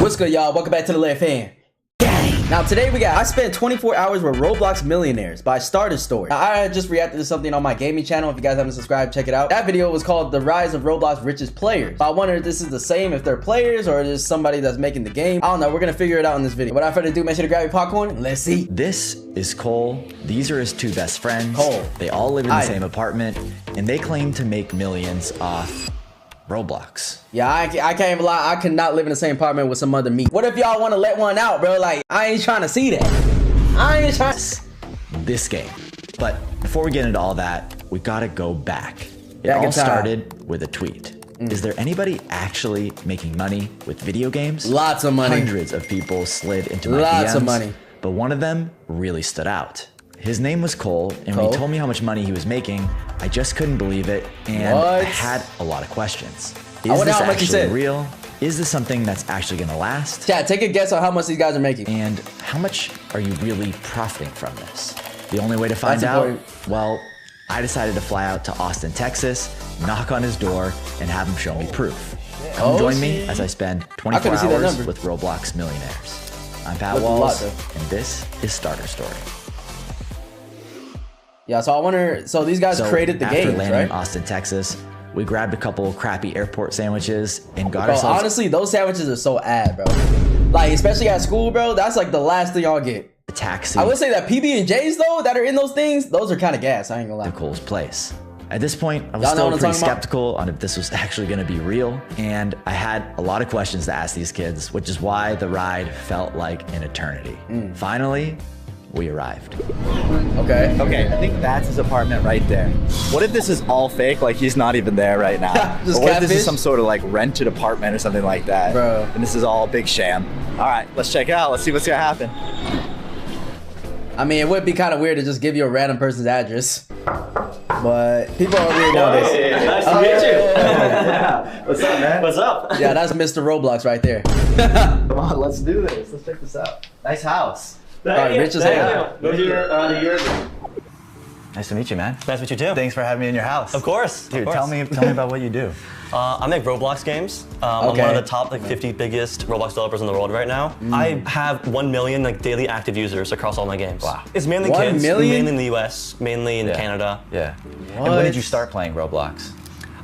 What's good, y'all? Welcome back to the Left Hand. Now today I spent 24 hours with Roblox Millionaires by Starter Story. Now, I just reacted to something on my gaming channel. If you guys haven't subscribed, check it out. That video was called The Rise of Roblox Richest Players. I wonder if this is the same, if they're players or just somebody that's making the game. I don't know. We're gonna figure it out in this video. Without further ado, make sure to grab your popcorn. Let's see. This is Cole. These are his two best friends. Cole. They all live in the same apartment, and they claim to make millions off Roblox. Yeah, I can't even lie. I could not live in the same apartment with some other meat. What if y'all want to let one out, bro? Like, I ain't trying to see that. I ain't trying to... This game. But before we get into all that, we gotta go back. It all started with a tweet. Is there anybody actually making money with video games? Lots of money. Hundreds of people slid into my DMs. Lots of money. But one of them really stood out. His name was Cole, and when he told me how much money he was making, I just couldn't believe it, and I had a lot of questions. Is this actually real? Is this something that's actually gonna last? Chat, take a guess on how much these guys are making. And how much are you really profiting from this? The only way to find out, well, I decided to fly out to Austin, Texas, knock on his door, and have him show me proof. Come join me as I spend 24 hours with Roblox Millionaires. I'm Pat Walls, and this is Starter Story. Yeah, so I wonder, so these guys created the game, right? After landing in Austin, Texas, we grabbed a couple crappy airport sandwiches and got ourselves... Honestly, those sandwiches are so ad, bro. Like, especially at school, bro, that's like the last thing y'all get. A taxi. I would say that PB&Js, though, that are in those things, those are kind of gas, I ain't gonna lie. To Cole's place. At this point, I was still pretty skeptical on if this was actually gonna be real, and I had a lot of questions to ask these kids, which is why the ride felt like an eternity. Finally, we arrived. Okay, I think that's his apartment right there. What if this is all fake, like he's not even there right now? Or what if this is some sort of like rented apartment or something like that? Bro. And this is all a big sham. All right, let's check it out. Let's see what's gonna happen. I mean, it would be kind of weird to just give you a random person's address. But people are weird nowadays. Hey, nice to meet you. Yeah. What's up, man? What's up? Yeah, that's Mr. Roblox right there. Come on, let's do this. Let's check this out. Nice house. Rich as hell. Moved here around a year ago. Nice to meet you, man. Nice to meet you too. Thanks for having me in your house. Of course. Dude, tell me about what you do. I make Roblox games. I'm one of the top 50 biggest Roblox developers in the world right now. I have 1 million daily active users across all my games. Wow. It's mainly kids, mainly in the US, mainly in Canada. Yeah. And when did you start playing Roblox?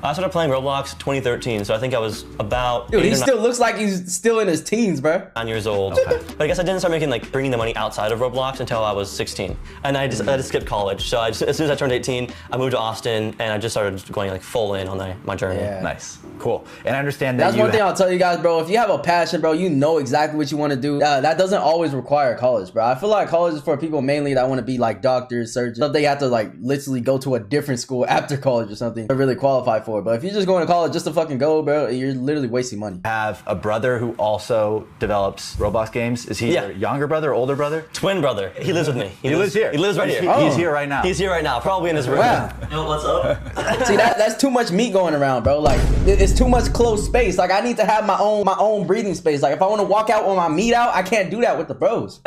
I started playing Roblox 2013, so I think I was about... Dude, he still looks like he's still in his teens, bro. 9 years old. But I guess I didn't start bringing the money outside of Roblox until I was 16. And I just skipped college. So as soon as I turned 18, I moved to Austin and I just started going full in on my journey. Yeah. Nice, cool. And I understand that that's one thing I'll tell you guys, bro. If you have a passion, bro, you know exactly what you want to do. That doesn't always require college, bro. I feel like college is for people mainly that want to be like doctors, surgeons. So they have to literally go to a different school after college or something to really qualify for it. But if you're just going to college just to fucking go, bro, you're literally wasting money. I have a brother who also develops Roblox games. Is he your younger brother or older brother? Twin brother. He lives with me. He lives here. He lives right here. He's here right now. He's here right now, probably in his room. Wow. Yo, what's up? See, that's too much meat going around, bro. Like, it's too much closed space. Like, I need to have my own breathing space. Like, if I want to walk out with my meat out, I can't do that with the bros.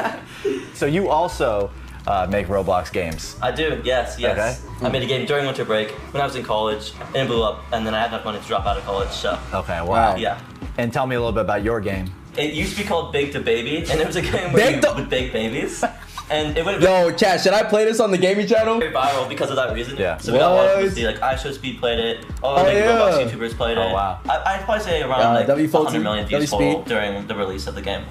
So you also make Roblox games? I do, yes. Okay. I made a game during winter break when I was in college, and it blew up, and then I had enough money to drop out of college, so. Okay, wow. Yeah. And tell me a little bit about your game. It used to be called Bake to Baby, and it was a game where you would bake babies. And it would have been... Yo, chat, should I play this on the gaming channel? Very viral because of that reason. Yeah. So we got a lot of people to see, iShowSpeed played it, Roblox YouTubers played it. Oh, wow. I'd probably say around 100 million views total during the release of the game.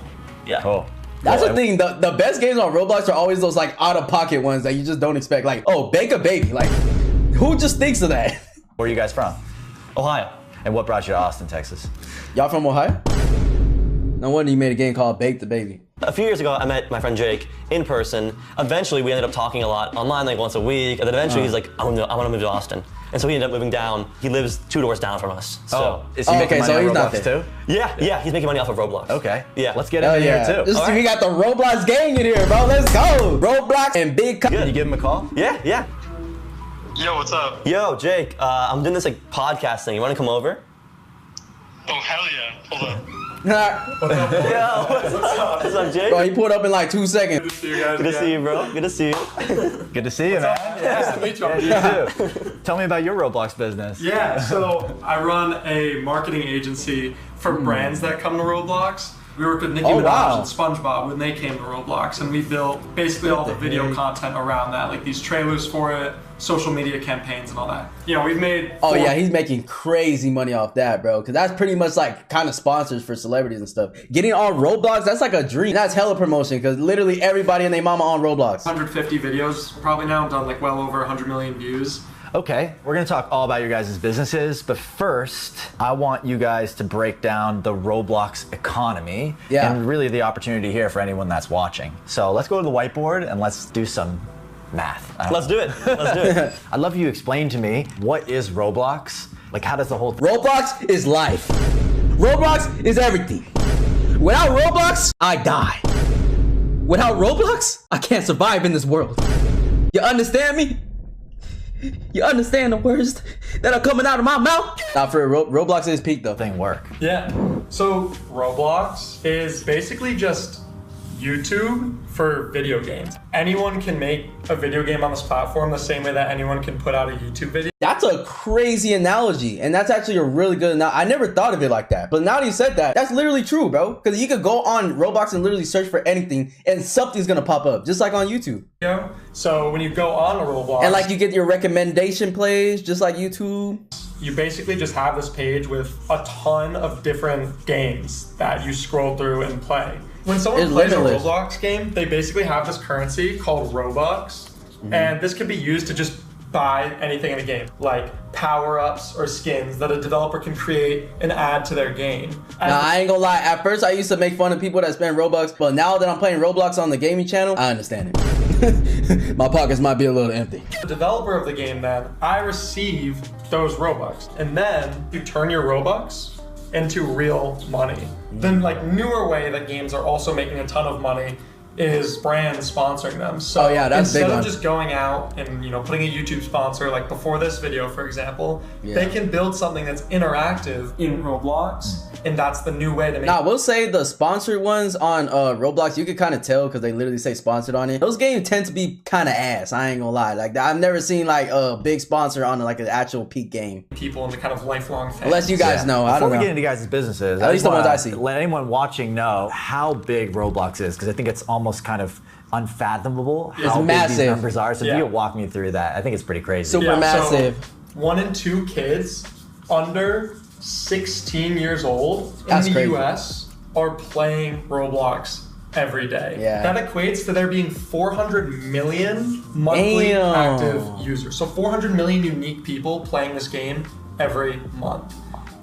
Yeah. Cool. That's the thing, the best games on Roblox are always those out-of-pocket ones that you just don't expect. Like, oh, bake a baby. Like, who just thinks of that? Where are you guys from? Ohio. And what brought you to Austin, Texas? Y'all from Ohio? No wonder you made a game called Bake the Baby. A few years ago, I met my friend Jake in person. Eventually, we ended up talking a lot online, once a week. And then eventually, he's like, I want to move to Austin. And so he ended up moving down. He lives 2 doors down from us. So. Is he making money on Roblox too? Yeah, he's making money off of Roblox. Okay. Yeah. Let's get him in here too. We got the Roblox gang in here, bro. Let's go. Roblox and Big Can you give him a call? Yeah. Yo, what's up? Yo, Jake, I'm doing this podcast thing. You want to come over? Oh, hell yeah. Hold up. What's up? What's up, Jake? Bro, he pulled up in like 2 seconds. Good to see you guys. Good to see you, bro. Good to see you. Good to see you, man. Nice to meet you. You too. Tell me about your Roblox business. Yeah, so I run a marketing agency for brands that come to Roblox. We worked with Nicki Minaj and SpongeBob when they came to Roblox, and we built basically all the video content around that, like these trailers for it, social media campaigns and all that. You know, we've made... Oh yeah, he's making crazy money off that, bro, because that's pretty much like kind of sponsors for celebrities and stuff. Getting on Roblox, that's like a dream. That's hella promotion, because literally everybody and their mama on Roblox. 150 videos probably now, done like well over 100 million views. Okay, we're gonna talk all about your guys' businesses, but first, I want you guys to break down the Roblox economy and really the opportunity here for anyone that's watching. So let's go to the whiteboard and let's do some math. Let's do it. Let's do it. I'd love you to explain to me, what is Roblox? Like, how does the whole Roblox is life. Roblox is everything. Without Roblox, I die. Without Roblox, I can't survive in this world. You understand me? You understand the words that are coming out of my mouth? Nah, for Roblox is peak though. thing work? Yeah. So Roblox is basically just YouTube for video games. Anyone can make a video game on this platform the same way that anyone can put out a YouTube video. That's a crazy analogy, and that's actually a really good analogy. I never thought of it like that, but now that you said that, that's literally true, bro. Because you could go on Roblox and literally search for anything, and something's gonna pop up, just like on YouTube. So when you go on Roblox, and like you get your recommendation plays, just like YouTube. You basically just have this page with a ton of different games that you scroll through and play. When someone plays a Roblox game, they basically have this currency called Robux, and this can be used to just buy anything in a game, like power-ups or skins that a developer can create and add to their game. Now, I ain't gonna lie, at first I used to make fun of people that spend Robux, but now that I'm playing Roblox on the gaming channel, I understand it. My pockets might be a little empty. The developer of the game, then, I receive those Robux, and then you turn your Robux into real money. The newer way that games are also making a ton of money is brands sponsoring them. So instead of just going out and putting a YouTube sponsor, like before this video, for example, they can build something that's interactive in Roblox, and that's the new way to make. Now, I will say the sponsored ones on Roblox, you can kind of tell because they literally say sponsored on it. Those games tend to be kind of ass. I ain't gonna lie. Like I've never seen like a big sponsor on like an actual peak game. People in the kind of lifelong thing. Unless you guys know. I don't know. Before we get into guys' businesses, at least the ones I see. Let anyone watching know how big Roblox is, because I think it's almost kind of unfathomable how big these numbers are. So if you could walk me through that, I think it's pretty crazy. Super massive. So 1 in 2 kids under 16 years old in the US are playing Roblox every day. That equates to there being 400 million monthly active users. So 400 million unique people playing this game every month.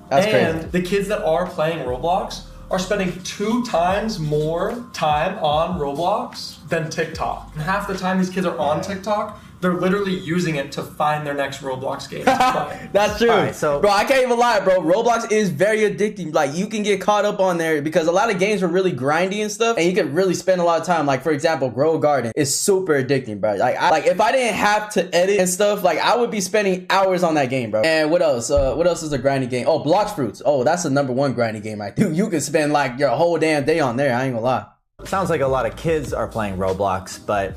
That's crazy. crazy. The kids that are playing Roblox are spending 2 times more time on Roblox than TikTok. And half the time these kids are on TikTok, they're literally using it to find their next Roblox game to play. That's true. Right, so bro, I can't even lie, bro. Roblox is very addicting. Like, you can get caught up on there because a lot of games are really grindy and stuff, and you can really spend a lot of time. Like, for example, Grow a Garden is super addicting, bro. Like, if I didn't have to edit and stuff, like, I would be spending hours on that game, bro. And what else? What else is a grindy game? Oh, Blox Fruits. Oh, that's the #1 grindy game. Like, dude, you can spend like your whole damn day on there. I ain't gonna lie. Sounds like a lot of kids are playing Roblox, but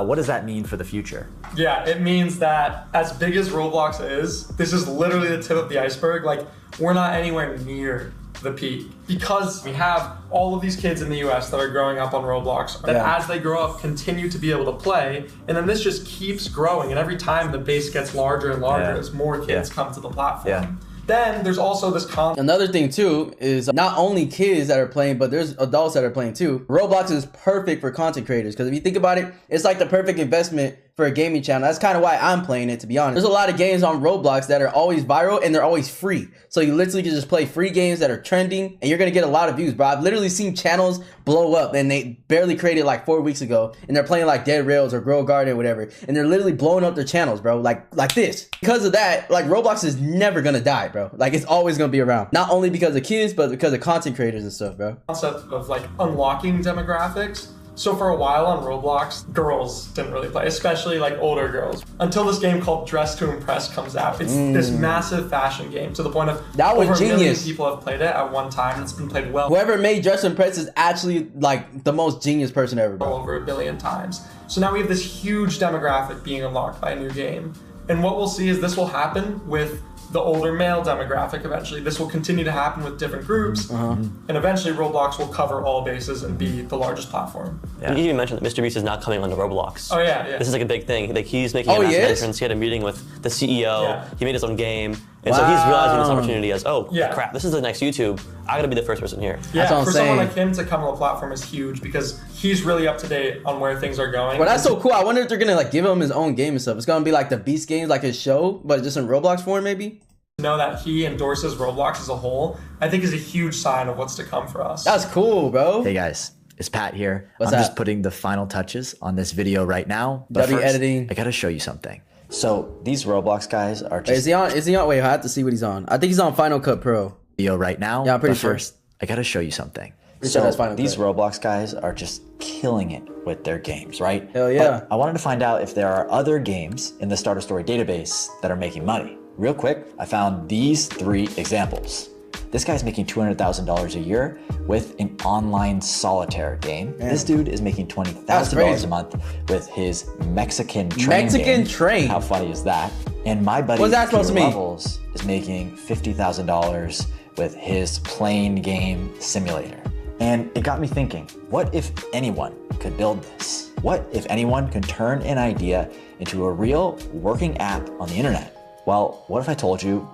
what does that mean for the future? Yeah, it means that as big as Roblox is, this is literally the tip of the iceberg. Like, we're not anywhere near the peak because we have all of these kids in the US that are growing up on Roblox that as they grow up continue to be able to play, and then this just keeps growing, and every time the base gets larger and larger as more kids come to the platform. Then there's also this Another thing too is not only kids that are playing, but there's adults that are playing too. Roblox is perfect for content creators because if you think about it, it's like the perfect investment for a gaming channel. That's kind of why I'm playing it, to be honest. There's a lot of games on Roblox that are always viral and they're always free. So you literally can just play free games that are trending and you're gonna get a lot of views, bro. I've literally seen channels blow up and they barely created like 4 weeks ago and they're playing like Dead Rails or Grow a Garden or whatever, and they're literally blowing up their channels, bro. Like this. Because of that, like Roblox is never gonna die, bro. Like it's always gonna be around. Not only because of kids, but because of content creators and stuff, bro. Concept of like unlocking demographics. So for a while on Roblox, girls didn't really play, especially like older girls. Until this game called Dress to Impress comes out. It's this massive fashion game to the point of that was over genius. 1 million people have played it at one time, and it's been played well. Whoever made Dress to Impress is actually like the most genius person ever, bro. Over 1 billion times. So now we have this huge demographic being unlocked by a new game. And what we'll see is this will happen with the older male demographic eventually. This will continue to happen with different groups, and eventually Roblox will cover all bases and be the largest platform. Yeah. You even mentioned that Mr. Beast is not coming onto Roblox. Oh yeah, yeah. This is like a big thing. Like he's making a massive entrance. He had a meeting with the CEO. Yeah. He made his own game. And so he's realizing this opportunity as, oh crap, this is the next YouTube. I gotta be the first person here. Yeah, for someone like him to come on the platform is huge because he's really up to date on where things are going. Well, that's so cool. I wonder if they're gonna like give him his own game and stuff. It's gonna be like the Beast games, like his show, but just in Roblox form, maybe. Know that he endorses Roblox as a whole, I think is a huge sign of what's to come for us. That's cool, bro. Hey guys, it's Pat here. What's I'm that? just putting the final touches on this video right now. But first, editing. I gotta show you something. So these Roblox guys are just Wait, is he on? Wait, I have to see what he's on. I think he's on Final Cut Pro. video right now. Yeah, I'm pretty sure. First, I gotta show you something. Sure that's Final These Cut. Roblox guys are just killing it with their games, right? Hell yeah. But I wanted to find out if there are other games in the Starter Story database that are making money. Real quick, I found these 3 examples. This guy's making $200,000 a year with an online solitaire game. Man. This dude is making $20,000 a month with his Mexican Train. How funny is that? And my buddy What's that supposed to Peter mean? Levels is making $50,000 with his Plane Game Simulator. And it got me thinking, what if anyone could build this? What if anyone could turn an idea into a real working app on the internet? Well, what if I told you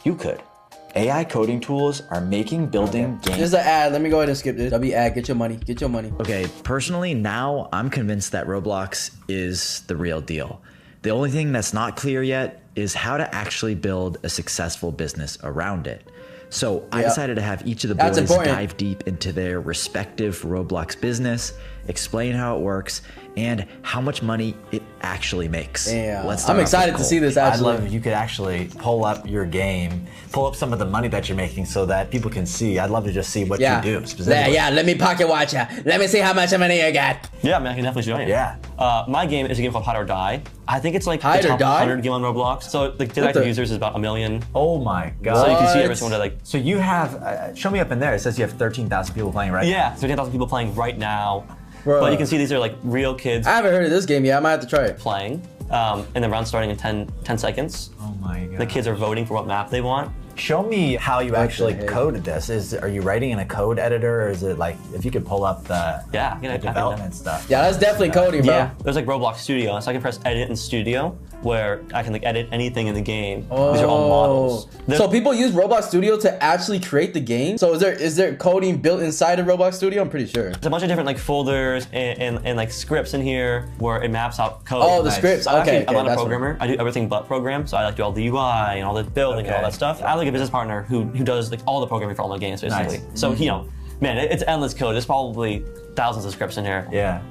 you could? AI coding tools are making building games. This is an ad. Let me go ahead and skip this. W ad. Get your money. Get your money. Okay, personally, now I'm convinced that Roblox is the real deal. The only thing that's not clear yet is how to actually build a successful business around it. So I decided to have each of the boys dive deep into their respective Roblox business, explain how it works, and how much money it actually makes. Damn. Let's start I'm off excited with to Cole. see this I'd actually. love if you could actually pull up your game, pull up some of the money that you're making so that people can see. I'd love to just see what you do specifically. Yeah, let me pocket watch ya. Let me see how much money you got. Yeah, I mean, I can definitely show you. Yeah. My game is a game called Hide or Die. I think it's like Hide the or top Die? 100 game on Roblox. So the active users is about 1 million. Oh my god. So you can see What? every single day, like, So you have, show me up in there, it says you have 13,000 people playing right now. yeah, 13,000 people playing right now. Bro. But you can see these are like real kids I haven't heard of this game yet. I might have to try it. playing. And the round starting in 10 seconds. Oh my god. The kids are voting for what map they want. Show me how you actually heck? coded this. Are you writing in a code editor, or is it like, if you could pull up the Yeah, I can development stuff? Yeah, that's definitely coding, bro. Yeah, there's like Roblox Studio, so I can press Edit in Studio, where I can like edit anything in the game. These are all models. So people use Roblox Studio to actually create the game? So is there coding built inside of Roblox Studio? I'm pretty sure. There's a bunch of different like folders and like scripts in here where it maps out code. Oh, the scripts. Okay, I'm not a that's programmer. I do everything but program, so I like do all the UI and all the building and all that stuff. I have like a business partner who does like all the programming for all my games basically. So you know, man, it's endless code. There's probably thousands of scripts in here. Yeah.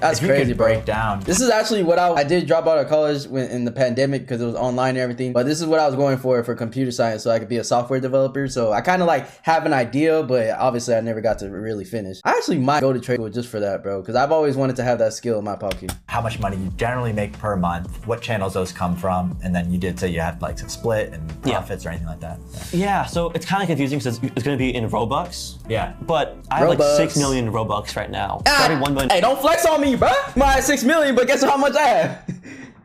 That's If you crazy, could bro. break down. This is actually what I did drop out of college in the pandemic because it was online and everything. But this is what I was going for computer science, so I could be a software developer. So I kind of like have an idea, but obviously I never got to really finish. I actually might go to trade school just for that, bro, because I've always wanted to have that skill in my pocket. How much money you generally make per month, what channels those come from, and then you did say you had like a split and profits or anything like that. Yeah, so it's kind of confusing because it's going to be in Robux. Yeah. But I have like Robux. 6 million Robux right now. So every 1 million Hey, don't flex on me, bro. My 6 million, but guess how much I have?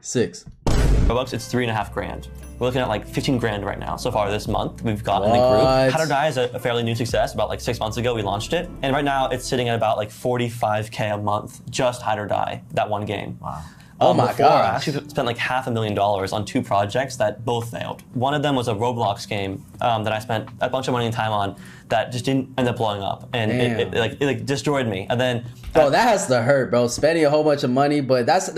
6. Robux, it's 3.5 grand. We're looking at like 15 grand right now so far this month. We've got in the group. What? Hide or Die is a fairly new success. About like 6 months ago, we launched it. And right now it's sitting at about like 45K a month, just Hide or Die, that one game. Wow. Oh my Before, I gosh. actually spent like $500,000 on 2 projects that both failed. One of them was a Roblox game that I spent a bunch of money and time on that just didn't end up blowing up, and it like destroyed me. And then, Bro, that has to hurt, bro. Spending a whole bunch of money, but that's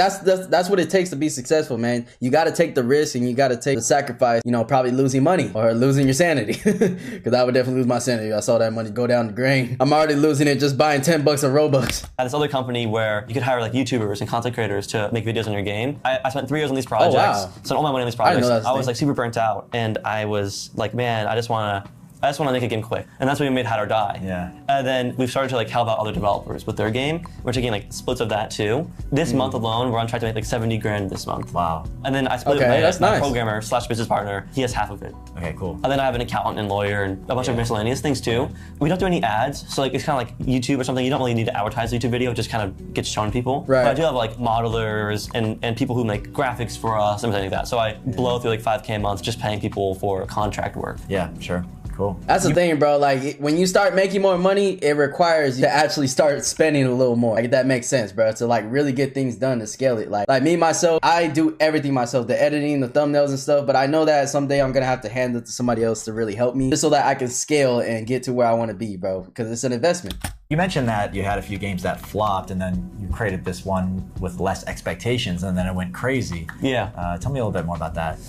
what it takes to be successful, man. You got to take the risk and you got to take the sacrifice. You know, probably losing money or losing your sanity, because I would definitely lose my sanity. I saw that money go down the drain. I'm already losing it just buying $10 of Robux. at this other company where you could hire like YouTubers and content creators to make videos on your game. I spent 3 years on these projects, wow. spent all my money on these I didn't projects. know that's I the was thing. like super burnt out, and I was like, man, I just want to I just want to make a game quick. And that's when we made Hat or Die. Yeah. And then we've started to like help out other developers with their game. We're taking like splits of that too. This month alone, we're on track to make like 70 grand this month. Wow. And then I split it with my programmer / business partner. He has half of it. Okay, cool. And then I have an accountant and lawyer and a bunch of miscellaneous things too. We don't do any ads, so like it's kind of like YouTube or something. You don't really need to advertise a YouTube video. It just kind of gets shown to people. Right. But I do have like modelers and people who make graphics for us and everything like that. So I blow through like 5K a month just paying people for contract work. Yeah, sure. Cool. That's the thing, bro. Like, when you start making more money, it requires you to actually start spending a little more. Like, that makes sense, bro. To like really get things done, to scale it. Like me, myself, I do everything myself. The editing, the thumbnails and stuff. But I know that someday I'm going to have to hand it to somebody else to really help me. Just so that I can scale and get to where I want to be, bro. Because it's an investment. You mentioned that you had a few games that flopped and then you created this one with less expectations and then it went crazy. Yeah. Tell me a little bit more about that.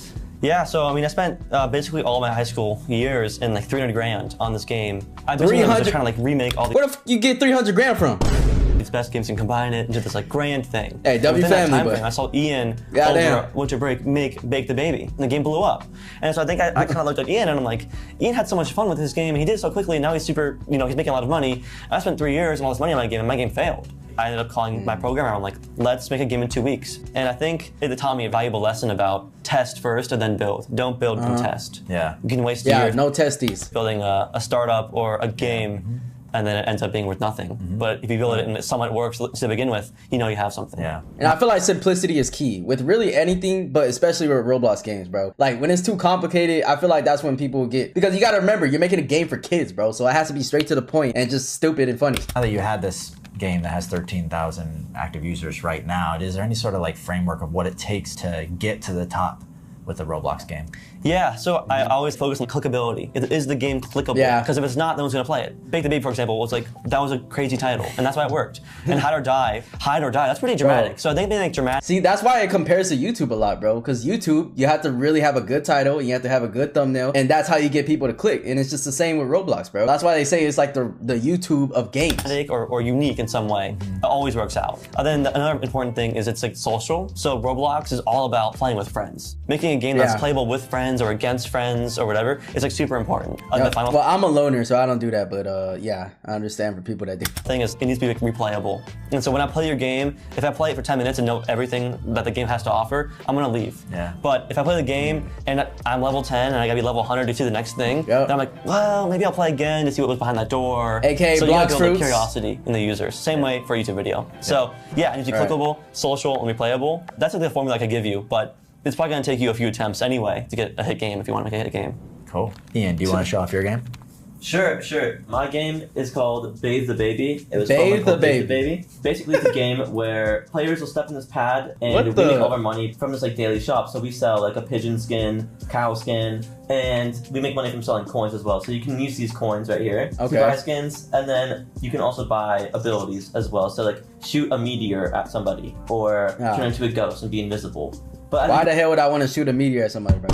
Yeah, so I mean, I spent basically all my high school years in like 300 grand on this game. I was just trying to like remake all the. Where the f you get 300 grand from? These best games and combine it into this like grand thing. Hey, W family, but I saw Ian over winter break Bake the Baby, and the game blew up. And so I think I kind of looked at Ian and I'm like, Ian had so much fun with his game, and he did it so quickly, and now he's super, you know, he's making a lot of money. I spent 3 years and all this money on my game, and my game failed. I ended up calling my programmer. I'm like, let's make a game in 2 weeks. And I think it taught me a valuable lesson about test first and then build. Don't build from test. Yeah. You can waste years. No testes. Building a startup or a game, and then it ends up being worth nothing. But if you build it and it somewhat works to begin with, you know you have something. Yeah. And I feel like simplicity is key with really anything, but especially with Roblox games, bro. Like, when it's too complicated, I feel like that's when people get, because you got to remember, you're making a game for kids, bro. So it has to be straight to the point and just stupid and funny. Now that you had this game that has 13,000 active users right now, is there any sort of like framework of what it takes to get to the top with the Roblox game? Yeah, so I always focus on clickability. Is the game clickable? Yeah. Because if it's not, no one's gonna play it. Bake the Baby, for example, was like, that was a crazy title, and that's why it worked. And Hide or Die, that's pretty dramatic. Bro. So I think they make dramatic. See, that's why it compares to YouTube a lot, bro. Because YouTube, you have to really have a good title, you have to have a good thumbnail, and that's how you get people to click. And it's just the same with Roblox, bro. That's why they say it's like the YouTube of games. Or unique in some way. It always works out. Then another important thing is it's like social. So Roblox is all about playing with friends. Making a game that's playable with friends or against friends or whatever is like super important. Well, I'm a loner, so I don't do that, but yeah, I understand for people that do. Thing is, it needs to be like replayable. And so when I play your game, if I play it for 10 minutes and know everything that the game has to offer, I'm gonna leave. Yeah. But if I play the game and I'm level 10 and I gotta be level 100 to see the next thing, then I'm like, well, maybe I'll play again to see what was behind that door. AKA so you gotta build the curiosity in the users. Same way for a YouTube video. So yeah, it needs to be clickable, social, and replayable. That's like the formula I could give you, but it's probably gonna take you a few attempts anyway to get a hit game if you want to make a hit game. Cool. Ian, do you want to show off your game? Sure. My game is called Bathe the Baby. It was Bathe the Baby. Basically, it's a game where players will step in this pad and we make all our money from this like daily shop. So we sell like a pigeon skin, cow skin, and we make money from selling coins as well. So you can use these coins right here to buy skins, and then you can also buy abilities as well. So like shoot a meteor at somebody or turn into a ghost and be invisible. But why the hell would I want to shoot a meteor at somebody, bro?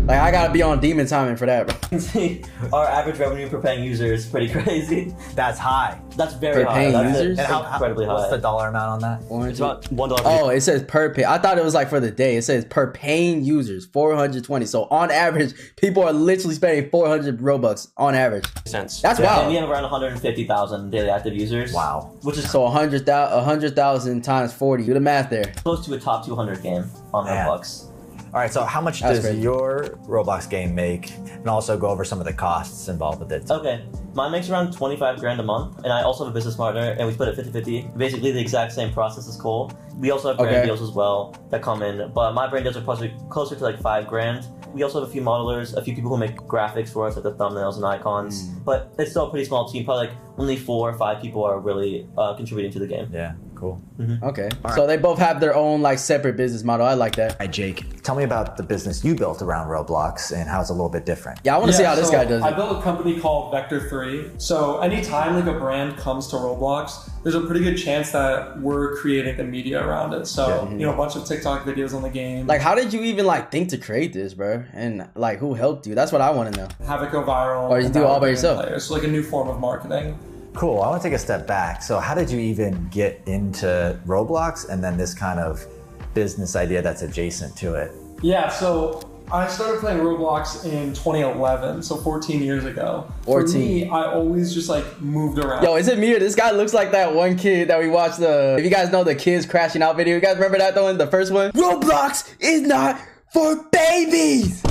Like, I gotta be on demon timing for that, bro. Our average revenue per paying user is pretty crazy. That's high. That's very high. Paying That's users? incredibly high. What's the dollar amount on that? It's about $1. Oh, it says per pay. I thought it was like for the day. It says per paying users, 420. So on average, people are literally spending 400 Robux on average. Sense. That's wild. And we have around 150,000 daily active users. Wow. Which is So 100,000 times 40. Do the math there. close to a top 200 game on Roblox. All right, so how much does your Roblox game make? And also go over some of the costs involved with it. Okay, mine makes around 25 grand a month, and I also have a business partner, and we split it 50-50. Basically the exact same process as Cole. We also have brand deals as well that come in, but my brand deals are possibly closer to like 5 grand. We also have a few modelers, a few people who make graphics for us, like the thumbnails and icons, but it's still a pretty small team. Probably like only 4 or 5 people are really contributing to the game. Yeah, cool. Okay. So they both have their own like separate business model. I like that. All right, Jake, tell me about the business you built around Roblox and how it's a little bit different. Yeah, I want to see how this guy does I it. built a company called Vector3. So anytime like a brand comes to Roblox, there's a pretty good chance that we're creating the media around it. So, you know, a bunch of TikTok videos on the game. Like, how did you even like think to create this, bro? And like, who helped you? That's what I want to know. Have it go viral. Or you do it all by yourself? It's like a new form of marketing. Cool, I want to take a step back. So how did you even get into Roblox and then this kind of business idea that's adjacent to it? Yeah, so I started playing Roblox in 2011, so 14 years ago. 14. For me, I always just like moved around. Yo, is it me or this guy looks like that one kid that we watched if you guys know the kids crashing out video. You guys remember that though in the first one? Roblox is not for babies!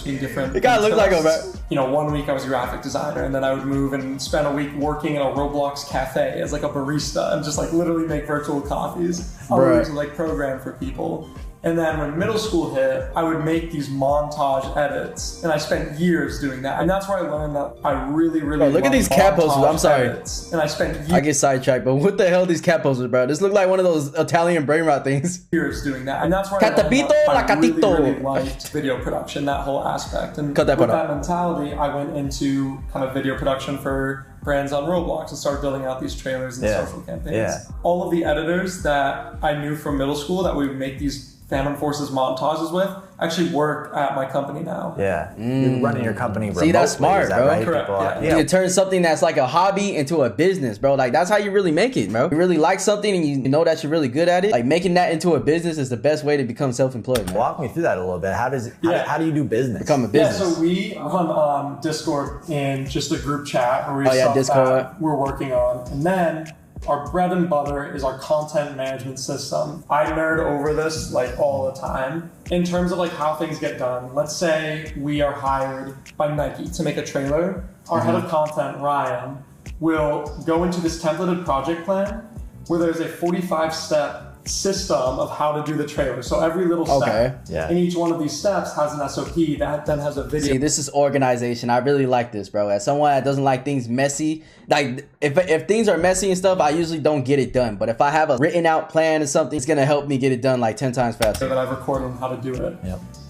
Different. The guy looked like him, bro. You know, 1 week I was a graphic designer, and then I would move and spend a week working in a Roblox cafe as like a barista and just like literally make virtual coffees. I would like program for people. And then when middle school hit, I would make these montage edits, and I spent years doing that. And that's where I learned that I really look at these cat posters. I'm sorry. Edits. And I spent years. I get sidetracked, but what the hell are these cat posters, bro? This look like one of those Italian brain rot things. Years doing that, and that's where Catapito la catito. I really liked video production, that whole aspect. And with that mentality, I went into kind of video production for brands on Roblox and started building out these trailers and social campaigns. All of the editors that I knew from middle school that we would make these Phantom Forces montages with actually work at my company now. You're running your company remotely. See, that's smart, bro. Right? Correct. You turn something that's like a hobby into a business, bro. Like, that's how you really make it, bro. You really like something and you know that you're really good at it. Like, making that into a business is the best way to become self-employed, man. Walk me through that a little bit. How do you do business? Become a business. Yeah, so we run on Discord in just a group chat where we Discord that we're working on. And then our bread and butter is our content management system. I nerd over this like all the time. In terms of like how things get done, let's say we are hired by Nike to make a trailer. Our head of content, Ryan, will go into this templated project plan where there's a 45-step system of how to do the trailer. So every little step in each one of these steps has an SOP that then has a video. See, this is organization. I really like this, bro. As someone that doesn't like things messy, like if things are messy and stuff, I usually don't get it done. But if I have a written out plan or something, it's gonna help me get it done like 10 times faster. That I've recorded on how to do it.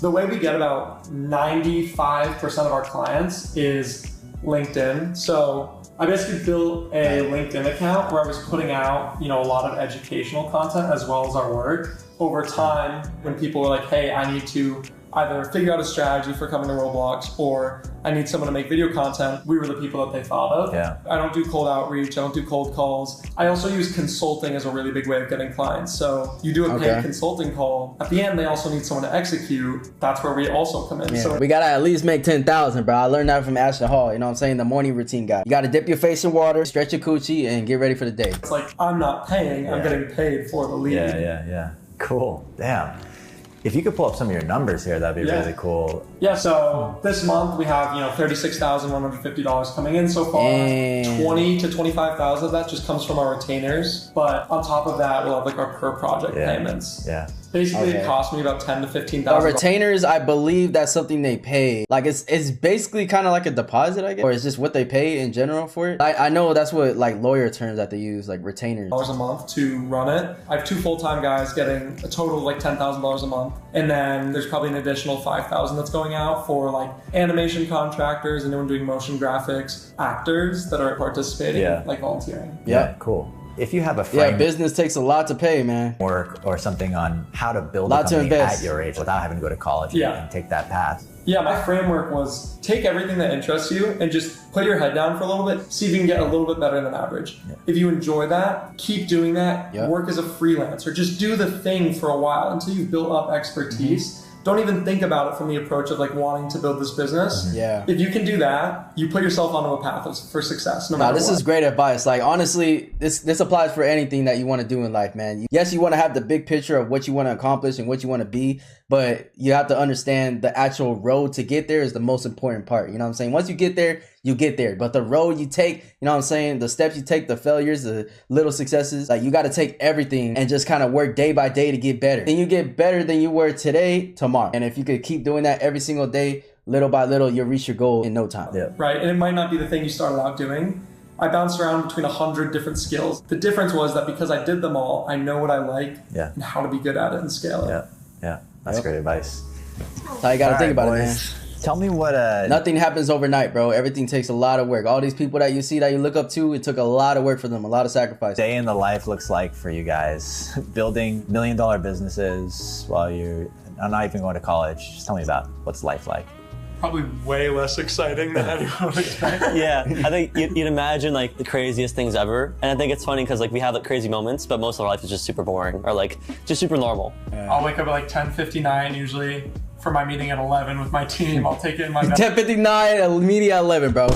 The way we get about 95% of our clients is LinkedIn. So I basically built a LinkedIn account where I was putting out, you know, a lot of educational content as well as our work. Over time, when people were like, hey, I need to either figure out a strategy for coming to Roblox or I need someone to make video content, we were the people that they thought of. I don't do cold outreach, I don't do cold calls. I also use consulting as a really big way of getting clients. So you do a paid consulting call. At the end, they also need someone to execute. That's where we also come in. So we gotta at least make 10,000, bro. I learned that from Ashton Hall, you know what I'm saying? The morning routine guy. You gotta dip your face in water, stretch your coochie, and get ready for the day. It's like, I'm not paying, I'm getting paid for the lead. Cool, damn. If you could pull up some of your numbers here, that'd be really cool. Yeah, so this month we have, you know, $36,150 coming in so far. 20 to 25,000 of that just comes from our retainers. But on top of that, we'll have like our per project payments. Basically, it cost me about $10,000 to $15,000. Retainers, I believe that's something they pay. Like it's basically kind of like a deposit, I guess, or it's just what they pay in general for it. I know that's what like lawyer terms that they use, like retainers. $1,000 a month to run it. I have 2 full-time guys getting a total of like $10,000 a month, and then there's probably an additional $5,000 that's going out for like animation contractors, anyone doing motion graphics, actors that are participating, like volunteering. Cool. If you have a framework, business takes a lot to pay, man. Or something on how to build a company at your age without having to go to college and take that path. My framework was take everything that interests you and just put your head down for a little bit, see if you can get a little bit better than average. If you enjoy that, keep doing that, work as a freelancer, just do the thing for a while until you've built up expertise. Don't even think about it from the approach of like wanting to build this business. If you can do that, you put yourself onto a path for success. No matter this is great advice. Like honestly, this applies for anything that you want to do in life, man. Yes, you want to have the big picture of what you want to accomplish and what you want to be, but you have to understand the actual road to get there is the most important part. You know what I'm saying? Once you get there, you get there. But the road you take, you know what I'm saying? The steps you take, the failures, the little successes, like you got to take everything and just kind of work day by day to get better. Then you get better than you were today, tomorrow. And if you could keep doing that every single day, little by little, you'll reach your goal in no time. Right. And it might not be the thing you started out doing. I bounced around between 100 different skills. The difference was that because I did them all, I know what I like and how to be good at it and scale it. That's great advice. That's how you got to think about it, man. Tell me what nothing happens overnight, bro. Everything takes a lot of work. All these people that you see that you look up to, it took a lot of work for them, a lot of sacrifice. Day in the life looks like for you guys. Building $1 million businesses while you're not even going to college. Just tell me about what's life like. Probably way less exciting than anyone would expect. I think you'd imagine like the craziest things ever. And I think it's funny because like we have like crazy moments, but most of our life is just super boring or like just super normal. I'll wake up at like 10:59 usually. for my meeting at 11 with my team. I'll take it in my 10:59, meeting at 11, bro.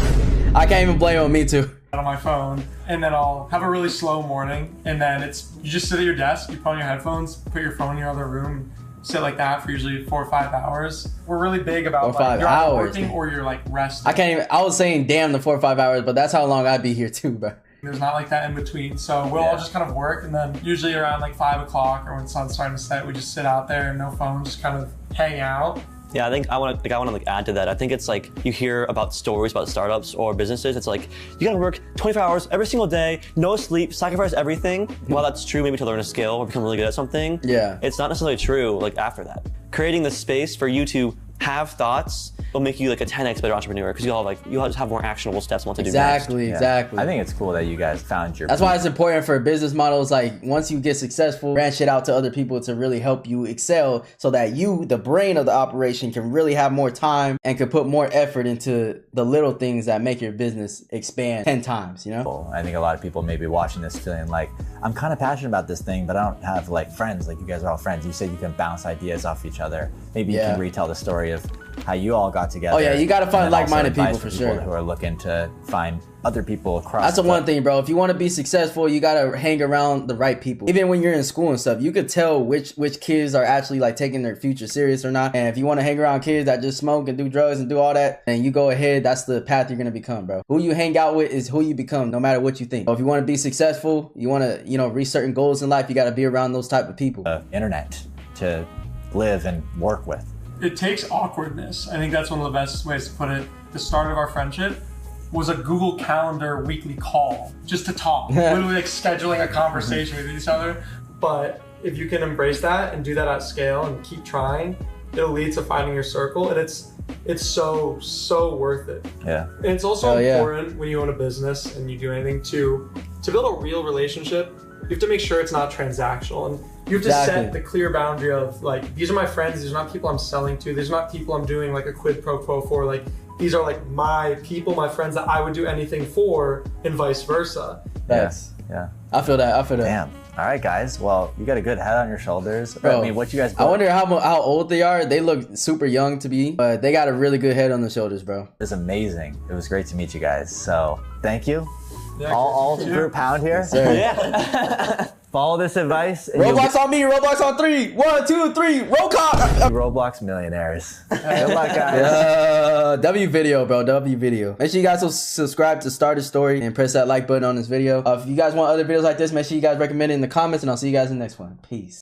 I can't even blame on me too. On my phone, and then I'll have a really slow morning, and then you just sit at your desk, you put on your headphones, put your phone in your other room, sit like that for usually 4 or 5 hours. We're really big about like, you're either working or you're like resting. I can't even, I was saying damn the 4 or 5 hours, but that's how long I'd be here too, bro. There's not like that in between, so we'll all just kind of work, and then usually around like 5 o'clock or when the sun's starting to set, we just sit out there, no phone, just kind of hang out. Yeah, I think I want to add to that. I think it's like you hear about stories about startups or businesses. It's like you gotta work 24 hours every single day, no sleep, sacrifice everything. While that's true, maybe to learn a skill or become really good at something. Yeah, it's not necessarily true. Like after that, creating the space for you to have thoughts will make you like a 10x better entrepreneur because you'll just have more actionable steps on what to do next. Exactly. I think it's cool that you guys found your. That's why it's important for business models. Like once you get successful, branch it out to other people to really help you excel, so that you, the brain of the operation, can really have more time and can put more effort into the little things that make your business expand 10 times. You know. I think a lot of people may be watching this feeling like I'm kind of passionate about this thing, but I don't have like friends. Like you guys are all friends. You said you can bounce ideas off each other. Maybe you can retell the story of how you all got together. Oh yeah, you got to find like-minded people for sure. Who are looking to find other people across. That's the one thing, bro. If you want to be successful, you got to hang around the right people. Even when you're in school and stuff, you could tell which kids are actually like taking their future serious or not. And if you want to hang around kids that just smoke and do drugs and do all that, then you go ahead. That's the path you're gonna become, bro. Who you hang out with is who you become, no matter what you think. So if you want to be successful, you want to reach certain goals in life, you got to be around those type of people. Internet to live and work with. It takes awkwardness. I think that's one of the best ways to put it. The start of our friendship was a Google Calendar weekly call just to talk, literally like scheduling a conversation with each other. But if you can embrace that and do that at scale and keep trying, it'll lead to finding your circle, and it's so worth it. Yeah. And it's also important when you own a business and you do anything to build a real relationship. You have to make sure it's not transactional, and you have to set the clear boundary of like, these are my friends, these are not people I'm selling to, these are not people I'm doing like a quid pro quo for, like these are like my people, my friends that I would do anything for, and vice versa. Yes. Yeah. I feel that. Damn. All right, guys. Well, you got a good head on your shoulders. Bro, I mean, what you guys built? I wonder how old they are. They look super young to be, but they got a really good head on their shoulders, bro. It's amazing. It was great to meet you guys. So thank you. Yeah, all group pound here. Yeah. Follow this advice. Roblox on me. Roblox on 3. 1, 2, 3. Roll call. Roblox millionaires. Good luck, guys. W video, bro. W video. Make sure you guys subscribe to Start a Story and press that like button on this video. If you guys want other videos like this, make sure you guys recommend it in the comments, and I'll see you guys in the next one. Peace.